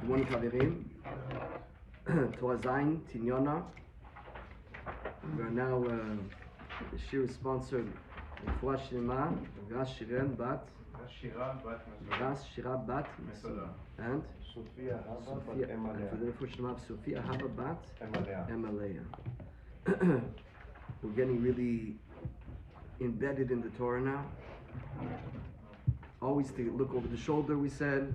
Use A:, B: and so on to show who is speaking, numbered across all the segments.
A: One Kavirim, Torah Zayin, Tinyana. We are now, the Shir is sponsored Refuah Shlema, Ras Shira Bat Mesoda, and
B: Sophia Hava
A: Sophia,
B: Bat
A: and for the
B: Emalea.
A: Refuah Shlema of Sophia Hava Bat
B: Emalea.
A: Emalea. We're getting really embedded in the Torah now. Always to look over the shoulder, we said.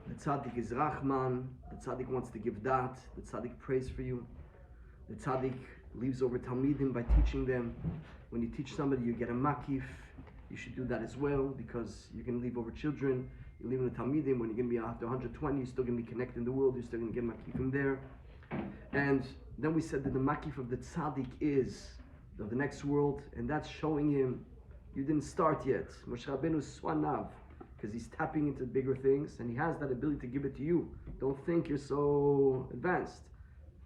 A: The tzaddik is Rahman. The tzaddik wants to give dat. The tzaddik prays for you. The tzaddik leaves over talmidim by teaching them. When you teach somebody, you get a makif. You should do that as well, because you're going to leave over children. You're leaving the talmidim. When you're going to be after 120, you're still going to be connected in the world. You're still going to get makifim there. And then we said that the makif of the tzaddik is of the next world, and that's showing him you didn't start yet. Moshe Rabbeinu swanav, because he's tapping into bigger things, and he has that ability to give it to you. Don't think you're so advanced.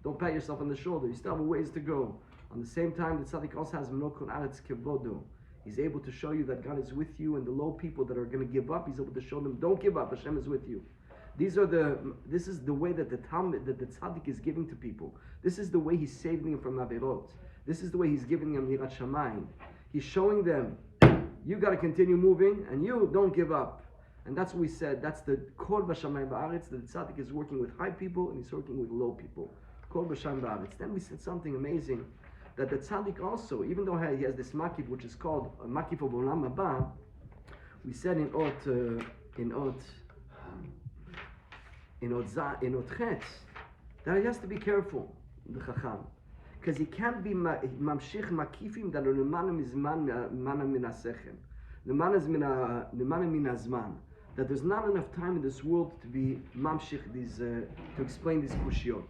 A: Don't pat yourself on the shoulder. You still have a ways to go. On the same time, the tzaddik also has mnokon aretz kevodo. He's able to show you that God is with you, and the low people that are going to give up, he's able to show them, don't give up. Hashem is with you. This is the way that the tzaddik is giving to people. This is the way he's saving them from averot. This is the way he's giving them yirat shamayim. He's showing them, you got to continue moving, and you don't give up. And that's what we said. That's the kol b'shamayim ba'aretz. The tzaddik is working with high people, and he's working with low people. Kol b'shamayim ba'aretz. Then we said something amazing, that the tzaddik also, even though he has this makif, which is called a makif of olam haba, we said in ot chet, that he has to be careful, the chacham, because he can't be mamshich makifim that are lemana min hasechem, lemana min hazman. That there's not enough time in this world to be mamshich these to explain these kushiot.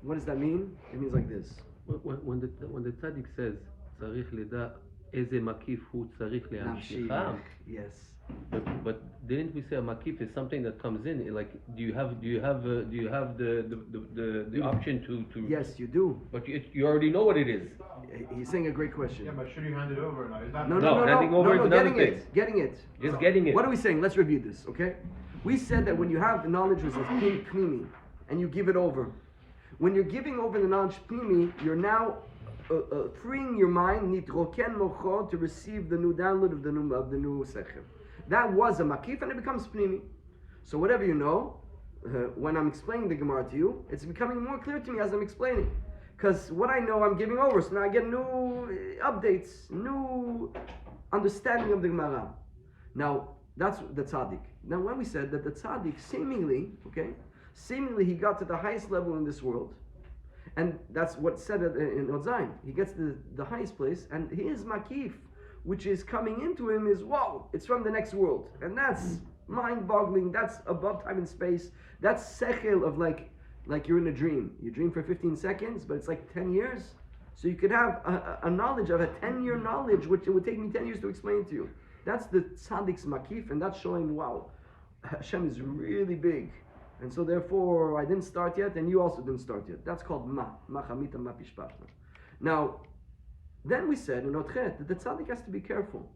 A: What does that mean? It means like this.
C: When the tzaddik says צריך לדע איזה מקיף הוא צריך להמשיכה.
A: Yes.
C: But didn't we say a makif is something that comes in? Like, do you have the option to?
A: Yes, you do.
C: But you already know what it is.
A: He's saying a great question.
D: Yeah, but should you hand it over now? Is that
C: handing over is another thing.
A: Getting it.
C: Just getting it.
A: What are we saying? Let's review this, okay? We said that when you have the knowledge which is pnimi, and you give it over, when you're giving over the knowledge pnimi, you're now freeing your mind, nitroken mocho, to receive the new download of the new sechem. That was a makif, and it becomes pnimi. So whatever you know, when I'm explaining the Gemara to you, it's becoming more clear to me as I'm explaining. Because what I know, I'm giving over. So now I get new updates, new understanding of the Gemara. Now, that's the tzaddik. Now, when we said that the tzaddik seemingly he got to the highest level in this world, and that's what said in Ozaim. He gets to the highest place, and his makif, which is coming into him, is whoa, it's from the next world. And that's mind-boggling, that's above time and space. That's sechel of like you're in a dream. You dream for 15 seconds, but it's like 10 years. So you could have a knowledge of a 10-year knowledge, which it would take me 10 years to explain to you. That's the tzaddik's makif, and that's showing, wow, Hashem is really big. And so therefore, I didn't start yet, and you also didn't start yet. That's called ma chamita ma pishpachna. Now, then we said in Otchet that the tzaddik has to be careful.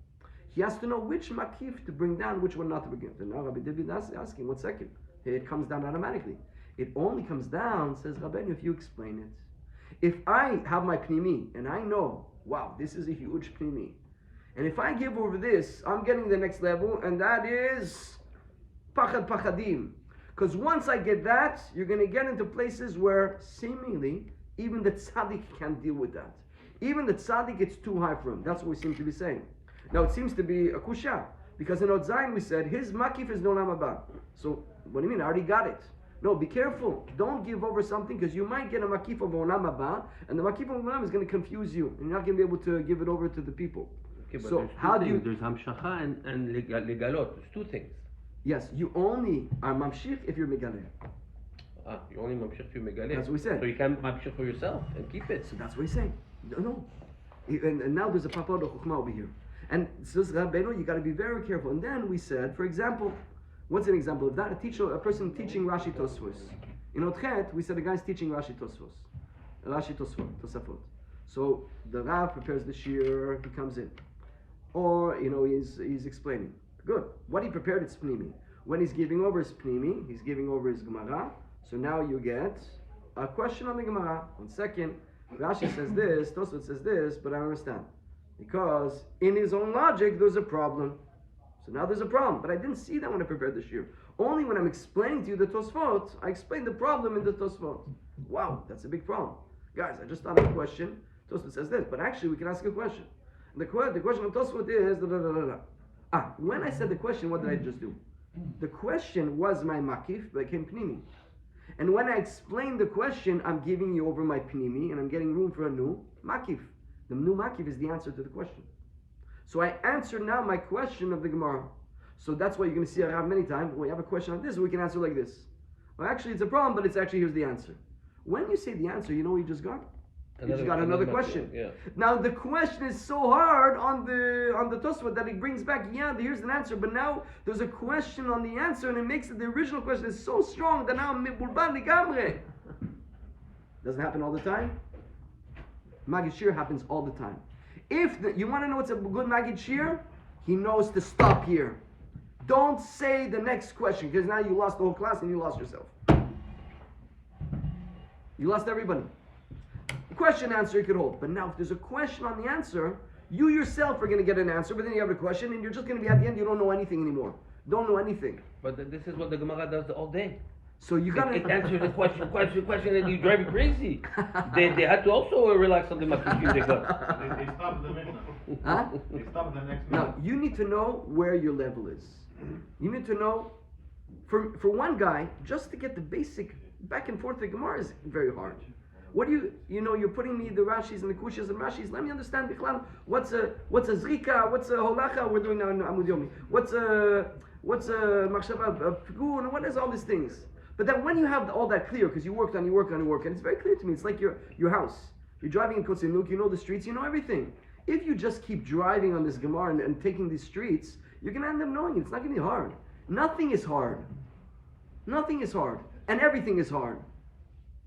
A: He has to know which makif to bring down, which one not to bring down. And now Rabbi David is asking, 1 second. It comes down automatically. It only comes down, says Rabbeinu, if you explain it. If I have my pnimi, and I know, wow, this is a huge pnimi. And if I give over this, I'm getting the next level, and that is pachad pachadim. Because once I get that, you're going to get into places where seemingly even the tzaddik can't deal with that. Even the tzaddik, it's too high for him. That's what we seem to be saying. Now it seems to be a kusha, because in Otzayin we said his makif is no olam haba. So what do you mean? I already got it. No, be careful. Don't give over something, because you might get a makif of olam haba, and the makif of olam is going to confuse you, and you're not going to be able to give it over to the people.
C: Okay, but
A: so how do you?
C: There's hamshacha and legalot. There's two things.
A: Yes, you only are mamshich if you're megaleh.
C: You only mamshich if you're megaleh.
A: That's what we said.
C: So you can't mamshich for yourself and keep it.
A: So that's what he's saying. No. And now there's a papa of Chokhmah over here. And says Rabbeinu, you got to be very careful. And then we said, for example, what's an example of that? A person teaching Rashi Tosfos. In Otchet, we said a guy's teaching Rashi Tosafot. So the Rav prepares the shir, he comes in. Or, he's explaining. Good. What he prepared, it's pnimi. When he's giving over his Pnimi, he's giving over his Gemara. So now you get a question on the Gemara. 1 second. Rashi says this, Tosfot says this, but I don't understand. Because in his own logic, there's a problem. So now there's a problem. But I didn't see that when I prepared the shir. Only when I'm explaining to you the Tosfot, I explain the problem in the Tosfot. Wow, that's a big problem. Guys, I just thought of a question. Tosfot says this, but actually we can ask a question. The question of Tosfot is when I said the question, what did I just do? The question was my makif, became pnimi. And when I explain the question, I'm giving you over my pnimi, and I'm getting room for a new makif. The new makif is the answer to the question. So I answer now my question of the Gemara. So that's why you're going to see I have many times, when we have a question like this, we can answer like this. Well, actually it's a problem, but it's actually, here's the answer. When you say the answer, you know what you just got? You just got another question.
C: Yeah.
A: Now the question is so hard on the Tosfot that it brings back, here's an answer, but now there's a question on the answer, and it makes it, the original question is so strong that now I'm bulban ligamre. Doesn't happen all the time. Magid Shir happens all the time. If you want to know what's a good Magid Shir, he knows to stop here. Don't say the next question, because now you lost the whole class and you lost yourself. You lost everybody. Question answer you could hold, but now if there's a question on the answer, you yourself are going to get an answer, but then you have a question and you're just going to be at the end, you don't know anything anymore. Don't know anything.
C: But this is what the Gemara does all day.
A: So you got
C: It answers the question, and you drive you crazy. They had to also relax on the Makishim they got.
D: They stopped the Mishnah.
A: Huh?
D: They stopped the next
A: Now,
D: Mishnah.
A: you need to know where your level is. You need to know, for one guy, just to get the basic back and forth, the Gemara is very hard. What do you're putting me the Rashis and the Kushas and Rashis. Let me understand, Bichlal, what's a Zrika, what's a Holacha, we're doing now in Amud Yomi. What's a Machshava, Pigun, what is all these things? But then when you have all that clear, because you work, and it's very clear to me, it's like your house. You're driving in Kotzinuk, you know the streets, you know everything. If you just keep driving on this Gemara and taking these streets, you're going to end up knowing it. It's not going to be hard. Nothing is hard. Nothing is hard. And everything is hard.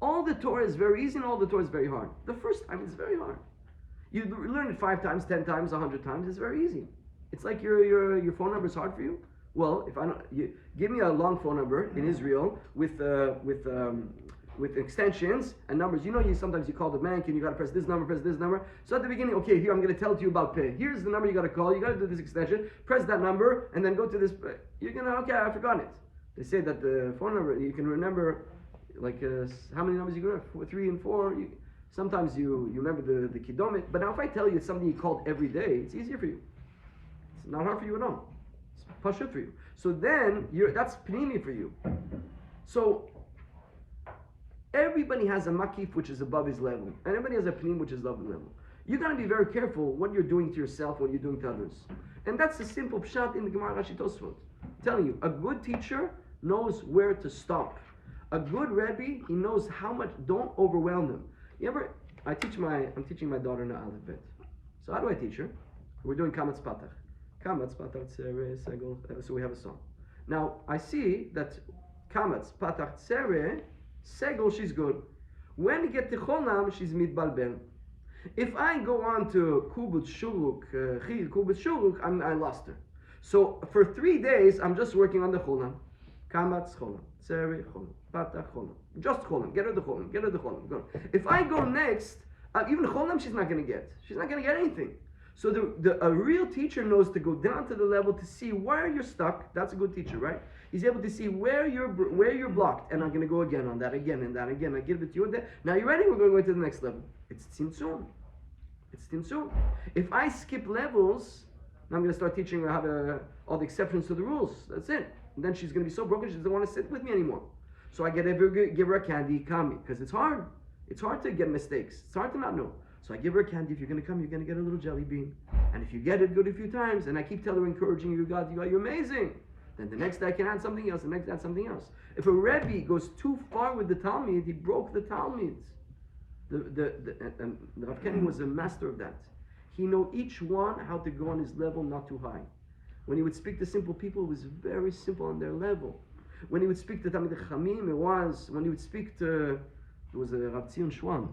A: All the Torah is very easy and all the Torah is very hard. The first time it's very hard. You learn it 5 times, 10 times, 100 times, it's very easy. It's like your phone number is hard for you. Well, if I don't, give me a long phone number in Israel with extensions and numbers. Sometimes you call the bank and you got to press this number. So at the beginning, okay, here I'm going to tell you about pay. Here's the number you got to call. You got to do this extension. Press that number and then go to this. You're gonna I forgot it. They say that the phone number you can remember, like how many numbers you got? 4, 3, and 4. Sometimes you remember the kidomit. But now if I tell you it's something you called every day, it's easier for you. It's not hard for you at all. It's pashut for you. So then that's pnimi for you. So everybody has a makif which is above his level, and everybody has a pnim which is above the level. You got to be very careful what you're doing to yourself, what you're doing to others, and that's the simple pshat in the Gemara Rashi Tosfot. I'm telling you, a good teacher knows where to stop. A good rebbe, he knows how much. Don't overwhelm them. I'm teaching my daughter now Aleph Bet. So how do I teach her? We're doing Kamatz Patach. Kamatz Patach Tzere Segel. So we have a song. Now I see that Kamatz Patach Tzere Segel, she's good. When you get to Cholam, she's mitbalbel. If I go on to Kubut Shuruk, I lost her. So for 3 days, I'm just working on the Cholam. Kamatz Cholam, Tzere Cholam, Patach Cholam. Just Cholam. Get her the Cholam. Get her the Cholam. Go. If I go next, even Cholam, she's not going to get. She's not going to get anything. So a real teacher knows to go down to the level to see where you're stuck. That's a good teacher, right? He's able to see where you're blocked, and I'm going to go again on that again and that again. I give it to you and that. Now you're ready. We're going to go to the next level. It's tzimtzum. It's tzimtzum. If I skip levels, now I'm going to start teaching her how to all the exceptions to the rules. That's it. And then she's going to be so broken she doesn't want to sit with me anymore. So I give her a candy, kami, because it's hard. It's hard to get mistakes. It's hard to not know. So I give her a candy. If you're going to come, you're going to get a little jelly bean. And if you get it, good a few times. And I keep telling her, encouraging you, God, you're amazing. Then the next day I can add something else. The next day add something else. If a Rebbe goes too far with the Talmud, he broke the Talmud. And Rav Kenny was a master of that. He knew each one how to go on his level, not too high. When he would speak to simple people, it was very simple on their level. When he would speak to Talmid Chamim, when he would speak to, there was a Rav Tzion Shwan.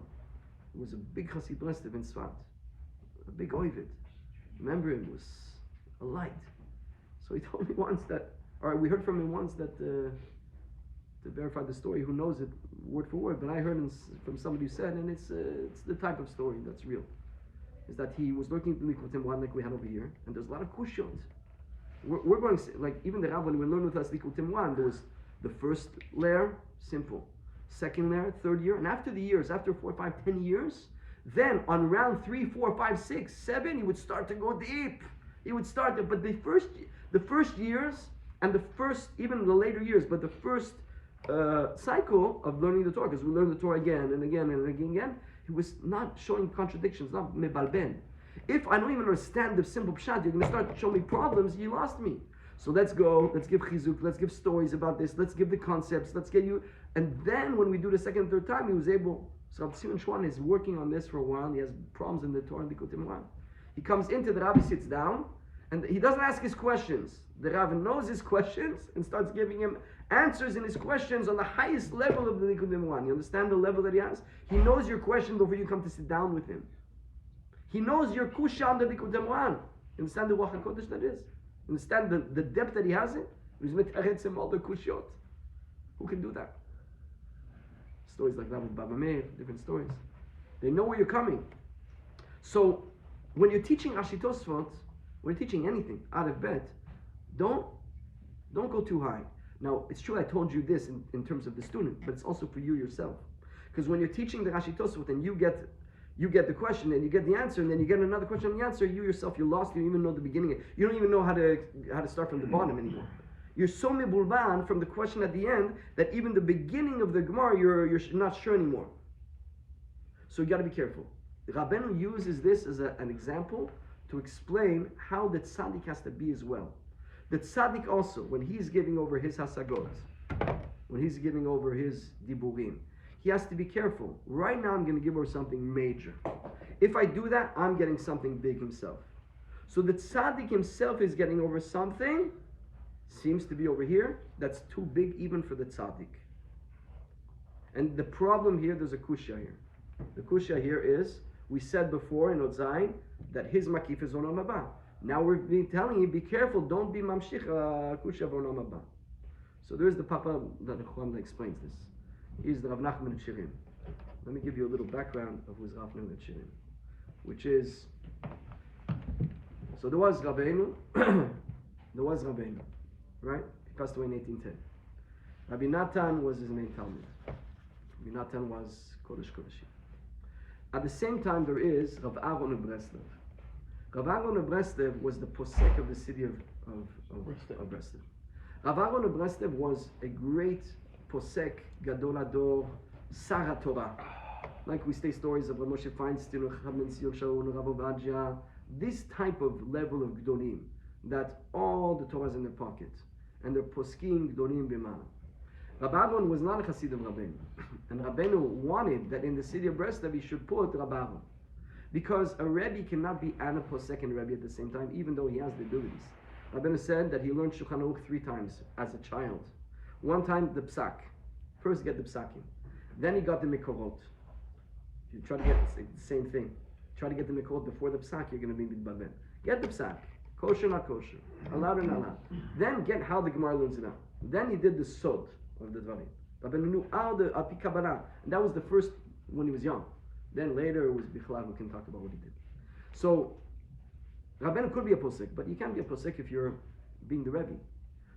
A: He was a big Chassid Breslev in Sfat, a big Oivid. Remember him, was a light. So he told me once that All right, we heard from him once that, to verify the story, who knows it word for word, but I heard from somebody who said, and it's the type of story that's real, is that he was looking at the Likouté like we had over here, and there's a lot of kushot. We're going, like, even the Rav, when we learned with us Likouté, there was the first layer, simple. Second layer, third year, and after the years, after 4, 5, 10 years, then on round 3, 4, 5, 6, 7, he would start to go deep. He would start there, but the first years, and the first, even the later years, but the first cycle of learning the Torah, because we learn the Torah again and again and again, he was not showing contradictions, not mebalben. If I don't even understand the simple pshat, you're going to start to show me problems, you lost me. So let's go, let's give chizuk, let's give stories about this, let's give the concepts, let's get you. And then when we do the second and third time, he was able. So Rabbi Simon Schwan is working on this for a while. He has problems in the Torah and Likouté Moharan. He comes into the Rabbi, sits down, and he doesn't ask his questions. The Rabbi knows his questions and starts giving him answers in his questions on the highest level of the Likouté Moharan. You understand the level that he has? He knows your question before you come to sit down with him. He knows your kusha on the Likouté Moharan. You understand the Ruach HaKodesh that is? You understand the depth that he has in? He's metaretz him all the kushot. Who can do that? Stories like that with Baba Meir, different stories. They know where you're coming. So, when you're teaching Rashi Tosfot, when you're teaching anything out of bet, don't go too high. Now, it's true I told you this in terms of the student, but it's also for you yourself. Because when you're teaching the Rashi Tosfot and you get the question and you get the answer and then you get another question and the answer, you yourself, you're lost, you don't even know the beginning. You don't even know how to start from the bottom anymore. You're so mibulban from the question at the end that even the beginning of the Gemara, you're not sure anymore. So you got to be careful. Rabbeinu uses this as an example to explain how the tzaddik has to be as well. The tzaddik also, when he's giving over his hasagot, when he's giving over his diburim, he has to be careful. Right now I'm going to give over something major. If I do that, I'm getting something big himself. So the tzaddik himself is getting over something, seems to be over here, that's too big even for the tzaddik. And the problem here, there's a kusha here. The kusha here is, we said before in Otzayin, that his makif is onam haba. Now we're telling you, be careful, don't be mamshich kusha of onam haba. So there's the papa that explains this. He's the Rav Nachman of Shirim. Let me give you a little background of who's Rav Nachman of Shirim, which is, so there was Rabbeinu, right? He passed away in 1810. Rabbi Natan was his main Talmud. Rabbi Natan was Kodesh Kodeshim. At the same time, there is Rav Aaron of Breslev. Rav Aaron of Breslev was the posek of the city of Breslev. Rav Aaron of Breslev was a great posek, gadol ador, Sara Torah. Like we say stories of Rav Moshe Feinstein, Rav Menzion Shaul, Rav Ovadia, this type of level of gdolim, that all the Torah is in their pocket, and they're poskim gdolim b'mana. Rabbi Aaron was not a Chassid of Rabbeinu, and Rabbeinu wanted that in the city of Breslev he should put Rabbi Aaron, because a Rebbe cannot be and a posek and Rebbe at the same time, even though he has the abilities. Rabbeinu said that he learned Shulchan Aruch 3 times as a child. One time the psak, first get the psakim, then he got the mikorot. If you try to get the same thing, try to get the mikorot before the psak, you're going to be mitbalben. Get the psak, kosher not kosher, allowed or not allowed. Then get how the Gemara learns it out. Then he did the sod of the dvarim. Rabbeinu knew all the api kabbalah, and that was the first when he was young. Then later it was bichlal, we can talk about what he did. So Rabbeinu could be a posek, but you can't be a posek if you're being the Rebbe.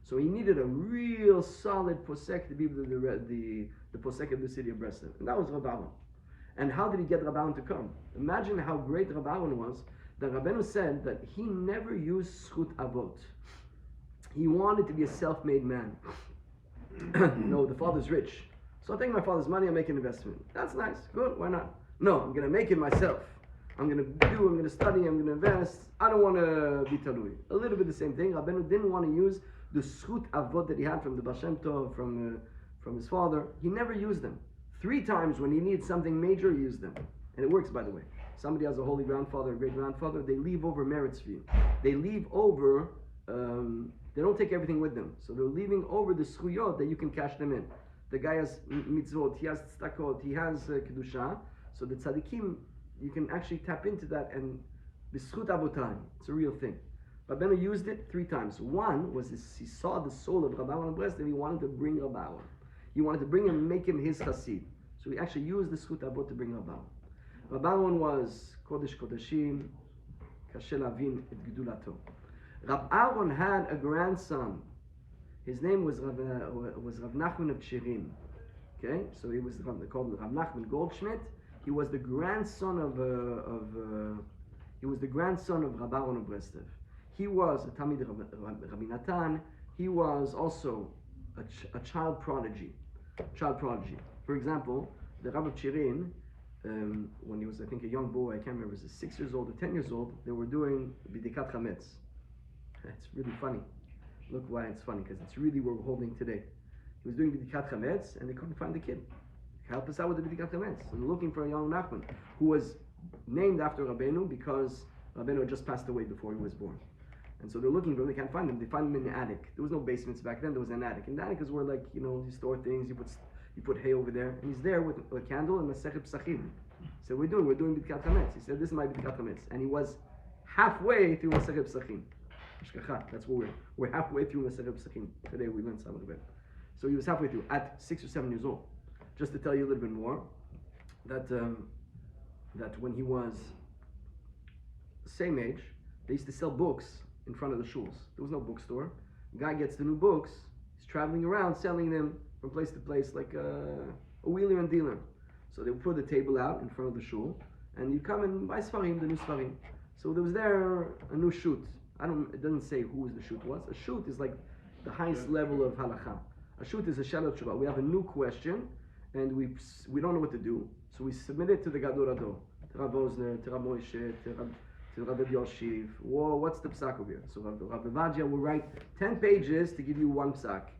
A: So he needed a real solid posek to be the posek of the city of Breslev, and that was Rav Aaron. And how did he get Rav Aaron to come? Imagine how great Rav Aaron was, that Rabbeinu said that he never used schut avot. He wanted to be a self-made man. No, the father's rich, so I'll take my father's money and make an investment. That's nice, good, why not? No, I'm going to make it myself. I'm going to study, I'm going to invest. I don't want to be talui. A little bit the same thing. Rabbeinu didn't want to use the schut avot that he had from the Baal Shem Tov, from his father. He never used them. 3 times when he needs something major, he used them. And it works, by the way. Somebody has a holy grandfather, a great grandfather, they leave over merits for you. They leave over, they don't take everything with them. So they're leaving over the schuyot that you can cash them in. The guy has mitzvot, he has tzedakot, he has kedusha. So the tzaddikim, you can actually tap into that and b'schut avotai. It's a real thing. Rabbeinu used it 3 times. One was he saw the soul of Rabbi Aaron Breslev, he wanted to bring Rabbi Aaron. He wanted to bring him, make him his chassid. So he actually used the Zchut Avot to bring Rabbi Aaron. Rabbi Aaron was Kodesh Kodeshim, Kashe Lavin et Gedulato. Rabbi Aaron had a grandson. His name was Rav Nachman of Chirin. Okay, so he was called Rav Nachman Goldschmidt. He was the grandson of Rabbi Aaron of Breslev. He was a Talmid Rabbi Natan. He was also a child prodigy. For example, the Rav of Chirin, when he was, I think, a young boy, I can't remember, was 6 years old or 10 years old, they were doing Bidikat Chametz. It's really funny. Look why it's funny, because it's really what we're holding today. He was doing Bidikat Chametz, and they couldn't find the kid. Help us out with the Bidikat Chametz. So they're looking for a young Nachman, who was named after Rabbeinu because Rabbeinu had just passed away before he was born. And so they're looking for him, they can't find him. They find him in the attic. There was no basements back then, there was an attic. And the attic is where, like, you store things, you put hay over there. And he's there with a candle and Masechet Psachim. So we're doing Bidikat Chametz. He said, this is my Bidikat Chametz. And he was halfway through Masechet Psachim. That's what we're halfway through Masechet Psachim. Today we learned some of it. So he was halfway through at 6 or 7 years old. Just to tell you a little bit more, that when he was the same age, they used to sell books in front of the shuls. There was no bookstore. The guy gets the new books. He's traveling around selling them from place to place like a wheeler and dealer. So they would put the table out in front of the shul, and you come and buy Sfarim, the new Sfarim. So there was there a new shoot. It doesn't say who the shoot was. A shoot is like the highest level of halakha. A shoot is a shalot shuvah. We have a new question, and we don't know what to do. So we submit it to the Gadol Ado, to Rav Osner, to Rav Moshe, to Rav Yoshiv. Whoa, what's the psak over here? So Rav Vadia will write 10 pages to give you one psak.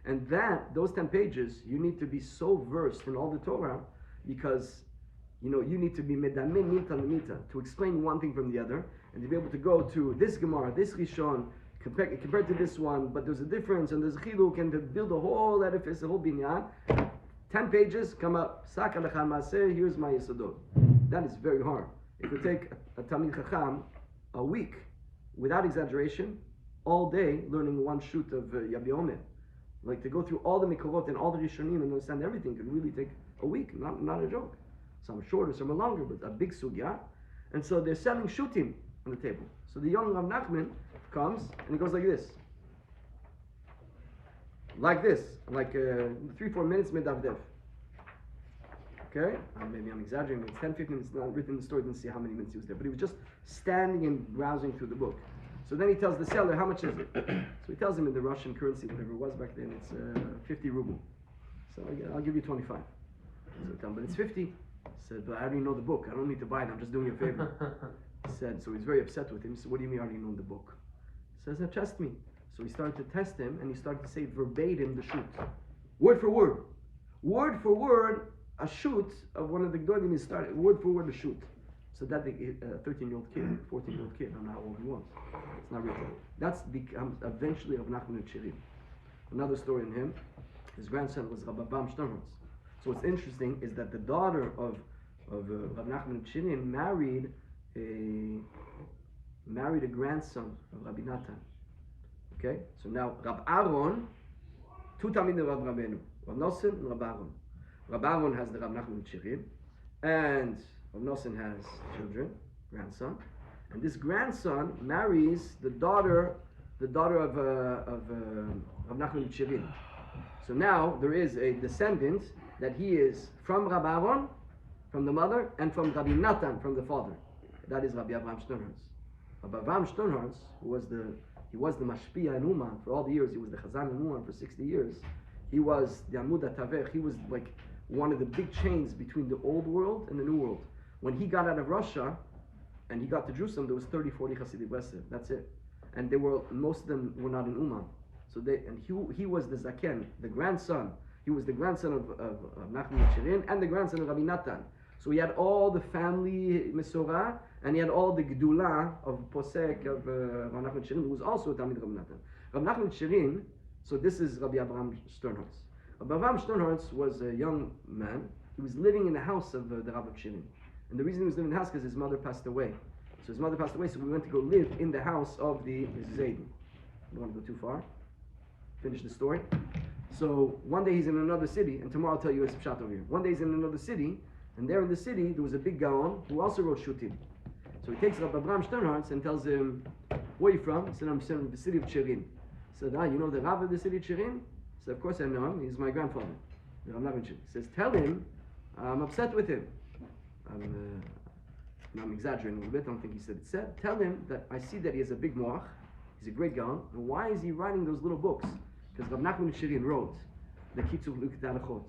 A: And those 10 pages, you need to be so versed in all the Torah, because you need to be medamin mita lemita, to explain one thing from the other, and to be able to go to this Gemara, this Rishon, compared to this one, but there's a difference, and there's a chiluk, and to build a whole edifice, a whole binyan. 10 pages, come up, sak alecha maaseh, here's my yesodot. That is very hard. It could take a Talmid Chacham a week, without exaggeration, all day learning one shoot of Yabi Omer. Like to go through all the Mikorot and all the Rishonim and understand everything could really take a week, not a joke. Some shorter, some are longer, but a big sugya. And so they're selling shutim on the table. So the young Rav Nachman comes and he goes like this. Like 3-4 minutes medavdev. Okay? Maybe I'm exaggerating, but it's 10-15 minutes, not written in the story, didn't see how many minutes he was there. But he was just standing and browsing through the book. So then he tells the seller, how much is it? So he tells him in the Russian currency, whatever it was back then, it's 50 ruble. So I'll give you 25. So I tell him, but it's 50. He said, but I already know the book. I don't need to buy it. I'm just doing you a favor. He said, so he's very upset with him. He said, what do you mean I already know the book? He says, now test me. So he started to test him, and he started to say verbatim the shoot. Word for word. Word for word, a shoot of one of the Gdolim is started, word for word a shoot. So that the 13-year-old kid, 14-year-old kid, I don't know how old he was. It's not written. That's becomes eventually Rav Nachman of Chirin. Another story in him, his grandson was Rabbi Bam Shtorhorn. So what's interesting is that the daughter of Rav Nachman of Chirin married a grandson of Rabbi Natan. Okay, so now Rab Aaron, 2 Talmidim of Rav Rabbeinu, Rav Nosson and Rab Aaron. Rab Aaron has the Rav Nachman of Chirin, and Rav Nosson has children, grandson, and this grandson marries the daughter of Rav Nachman of Chirin. So now there is a descendant that he is from Rab Aaron, from the mother, and from Rabbi Natan, from the father. That is Rabbi Avraham Shtorhorn. Rabbi Avraham Shtorhorn, he was the Mashpia in Uman for all the years. He was the Chazan in Uman for 60 years. He was the Amud HaTavech. He was like one of the big chains between the old world and the new world. When he got out of Russia and he got to Jerusalem, there was 30-40 Hasidic Breslev. That's it. And most of them were not in Uman. So he was the Zaken, the grandson. He was the grandson of Nachman Chirin and the grandson of Rabbi Natan. So he had all the family Mesorah, and he had all the Gedula of Posek of Rav Nachman Chirin, who was also a Talmid Rabbi Natan. Rav Nachman Chirin, so this is Rabbi Avraham Shtorhorn. Rabbi Avraham Shtorhorn was a young man. He was living in the house of the Rav of Chirin. And the reason he was living in the house is because his mother passed away. So his mother passed away, so we went to go live in the house of the Zayden. Don't want to go too far. Finish the story. So one day he's in another city, and tomorrow I'll tell you his pshat over here. One day he's in another city, and there in the city there was a big Gaon who also wrote Shutim. So he takes Rabbi Abraham Sternhartz and tells him, "Where are you from?" He said, "I'm from the city of Cherin." He said, "You know the Rav of the city of Cherin?" He said, "Of course I know him. He's my grandfather." He says, "Tell him I'm upset with him." I'm exaggerating a little bit. I don't think he said it said. Tell him that I see that he has a big moach. He's a great Gaon. And why is he writing those little books? Because Rav Nachman Shirin wrote the Kitzur Likouté Halachot.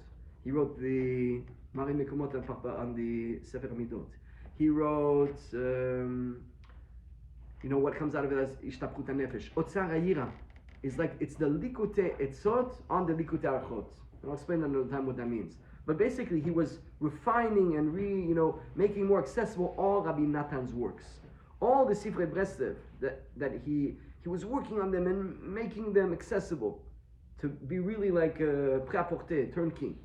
A: He wrote the Marim Mekomot on the Sefer Hamidot. He wrote, what comes out of it as Ishtapchut HaNefesh. Otzar HaYira is like, it's the Likouté Etzot on the Likouté Halachot. And I'll explain another time what that means. But basically, he was refining and making more accessible all Rabbi Natan's works. All the Sifrei Breslev that he was working on them and making them accessible to be really like prêt-à-porter, turnkey.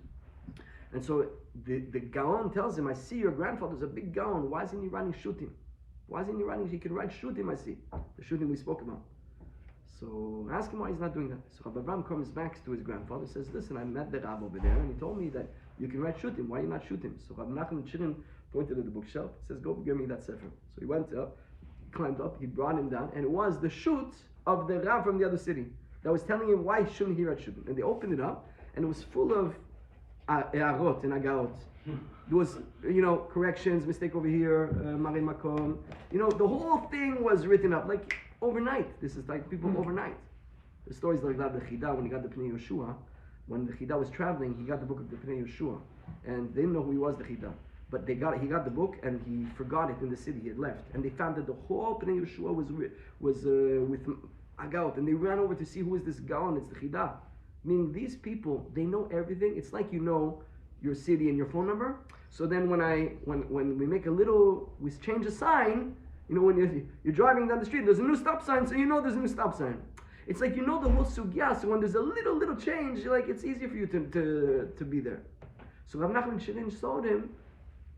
A: And so the Gaon tells him, "I see your grandfather's a big Gaon. Why isn't he writing Shutim? Why isn't he writing? He could write Shutim, I see. The Shutim we spoke about." So ask him why he's not doing that. So Rabbi Abraham comes back to his grandfather, says, "Listen, I met the Rab over there, and he told me that you can write Shutim. Why are you not Shutim?" So Rabbi Nachman Shirin pointed at the bookshelf, says, "Go give me that sefer." So he went up, climbed up, he brought him down, and it was the Shut of the Rab from the other city that was telling him why shouldn't he write Shutim. And they opened it up, and it was full of E'arot and Agaot. There was, corrections, mistake over here, Marim Makom. The whole thing was written up like overnight. This is like people overnight. The stories like that, the Chida, when he got the Pnei Yeshua, when the Chida was traveling, he got the book of the Pnei Yeshua. And they didn't know who he was, the Chida. But he got the book and he forgot it in the city, he had left. And they found that the whole Pnei Yeshua was with Agaot. And they ran over to see who is this Gaon, it's the Chida. Meaning these people, they know everything. It's like your city and your phone number. So then when we make we change a sign, when you're driving down the street, there's a new stop sign, so there's a new stop sign. It's like the whole sugya, so when there's a little change, it's easier for you to be there. So Rav Nachman Shirin showed him,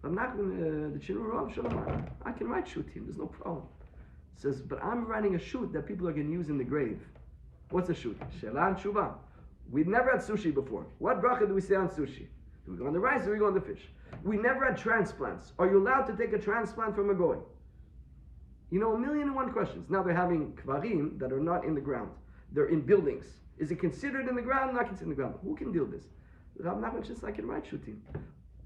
A: Rav Nachman, the Chinu Rav, Shalom, I can write Shutim, there's no problem. He says, but I'm writing a shoot that people are going to use in the grave. What's a shoot? She'ela and Shuvah. We've never had sushi before. What bracha do we say on sushi? Do we go on the rice or do we go on the fish? We never had transplants. Are you allowed to take a transplant from a goy? A 1,000,001 questions. Now they're having kvarim that are not in the ground. They're in buildings. Is it considered in the ground? Not considered in the ground. Who can deal with this? Rav Nachman says, I can write Shutim.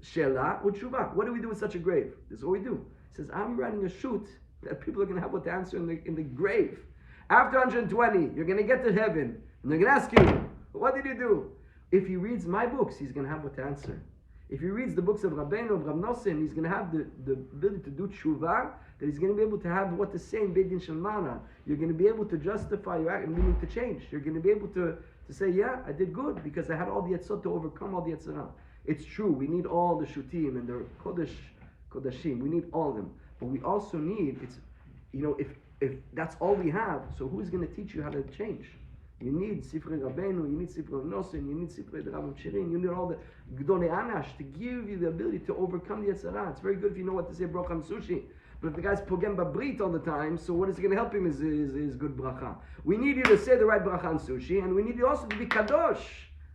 A: She'ela or Tshuva. What do we do with such a grave? This is what we do. He says, I'm writing a shoot that people are going to have what to answer in the grave. After 120, you're going to get to heaven. And they're going to ask you, what did you do? If he reads my books, he's going to have what to answer. If he reads the books of Rabbeinu, of Rav Nosson, he's going to have the ability to do tshuva, that he's going to be able to have what to say in Beit Din Shel Mana. You're going to be able to justify your act and meaning to change. You're going to be able to say, yeah, I did good because I had all the yetzot to overcome all the yetzirah. It's true, we need all the shutim and the kodashim. We need all of them. But we also need, if that's all we have, so who's going to teach you how to change? You need Sifrei Rabbeinu, you need Sifrei Nosson, you need Sifrei the Rav Shirin, you need all the Gdolei Anash to give you the ability to overcome the Yetzirah. It's very good if you know what to say bracha on sushi. But if the guy's pogem babrit all the time, so what is going to help him is good bracha. We need you to say the right bracha on sushi, and we need you also to be kadosh.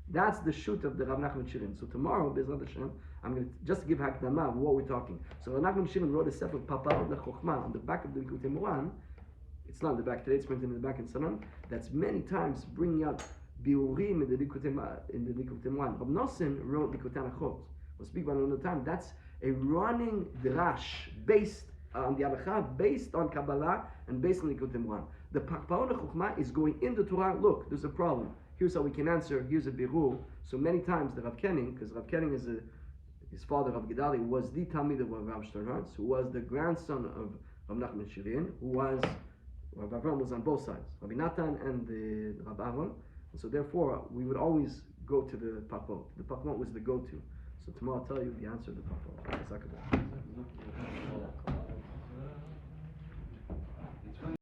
A: That's the shoot of the Rav Nachman Shirin. So tomorrow, Be'ezrat Hashem, I'm going to just give hakdama of what we're talking. So Rav Nachman Shirin wrote a sefer Papal Lechochma on the back of the Likouté Moharan. It's not in the back today, it's printed in the back in Sanan. That's many times bringing out biurim in the Likouté Moharan. Rav Nosson wrote Likouté Halachot. We'll speak about it another time. That's a running drash based on the halacha, based on Kabbalah, and based on Likouté Moharan. The Parpaon Chokmah is going in the Torah. Look, there's a problem. Here's how we can answer. Here's a birur. So many times the Rav Kenning, because Rav Kenning is his father Rav Gedali was the Talmid of Rav Sternhartz, who was the grandson of Rav Nachman Shirin, who was Rav Avram was on both sides, Rabbi Natan and the Rav Aaron, and so therefore we would always go to the Parpot. The Parpot was the go-to. So tomorrow I'll tell you the answer to the Parpot.